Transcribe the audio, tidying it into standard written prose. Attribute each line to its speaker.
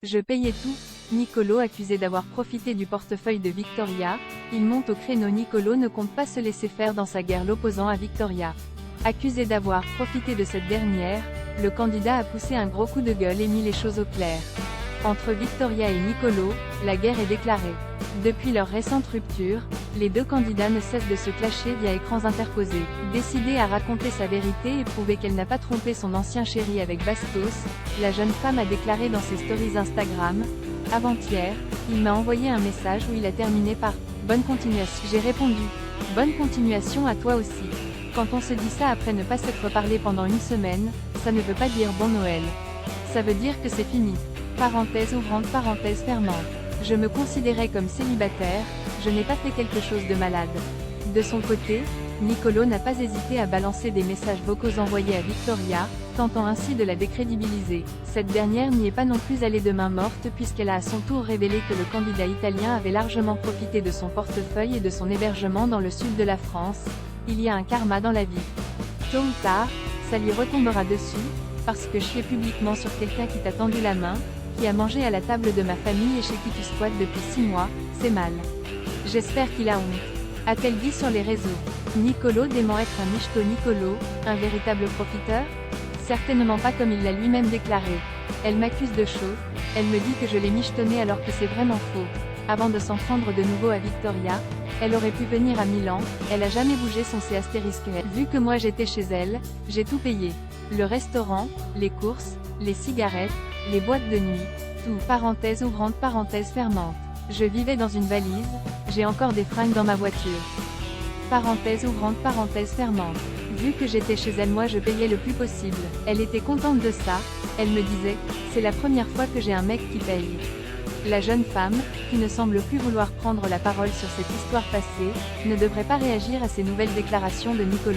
Speaker 1: Je payais tout. Nicolo accusé d'avoir profité du portefeuille de Victoria, il monte au créneau. Nicolo ne compte pas se laisser faire dans sa guerre l'opposant à Victoria. Accusé d'avoir profité de cette dernière, le candidat a poussé un gros coup de gueule et mis les choses au clair. Entre Victoria et Nicolo, la guerre est déclarée. Depuis leur récente rupture, les deux candidats ne cessent de se clasher via écrans interposés. Décidée à raconter sa vérité et prouver qu'elle n'a pas trompé son ancien chéri avec Bastos, la jeune femme a déclaré dans ses stories Instagram: « Avant-hier, il m'a envoyé un message où il a terminé par « Bonne continuation ». J'ai répondu « Bonne continuation à toi aussi ». Quand on se dit ça après ne pas s'être parlé pendant une semaine, ça ne veut pas dire bon Noël. Ça veut dire que c'est fini. Parenthèse ouvrante, parenthèse fermante. Je me considérais comme célibataire, je n'ai pas fait quelque chose de malade. De son côté, Nicolo n'a pas hésité à balancer des messages vocaux envoyés à Victoria, tentant ainsi de la décrédibiliser. Cette dernière n'y est pas non plus allée de main morte puisqu'elle a à son tour révélé que le candidat italien avait largement profité de son portefeuille et de son hébergement dans le sud de la France. Il y a un karma dans la vie. Tôt ou tard, ça lui retombera dessus, parce que je suis publiquement sur quelqu'un qui t'a tendu la main, qui a mangé à la table de ma famille et chez qui tu squattes depuis 6 mois, c'est mal. J'espère qu'il a honte. A-t-elle dit sur les réseaux. Nicolo dément être un michto. Nicolo, un véritable profiteur? Certainement pas comme il l'a lui-même déclaré. Elle m'accuse de choses, elle me dit que je l'ai michetonné alors que c'est vraiment faux. Avant de s'en prendre de nouveau à Victoria, elle aurait pu venir à Milan, elle a jamais bougé son C***. Vu que moi j'étais chez elle, j'ai tout payé. Le restaurant, les courses, les cigarettes, les boîtes de nuit, tout. Parenthèse ouvrante, parenthèse fermante. Je vivais dans une valise, j'ai encore des fringues dans ma voiture. Parenthèse ouvrante, parenthèse fermante. Vu que j'étais chez elle, moi je payais le plus possible. Elle était contente de ça, elle me disait, c'est la première fois que j'ai un mec qui paye. La jeune femme, qui ne semble plus vouloir prendre la parole sur cette histoire passée, ne devrait pas réagir à ces nouvelles déclarations de Nicolo.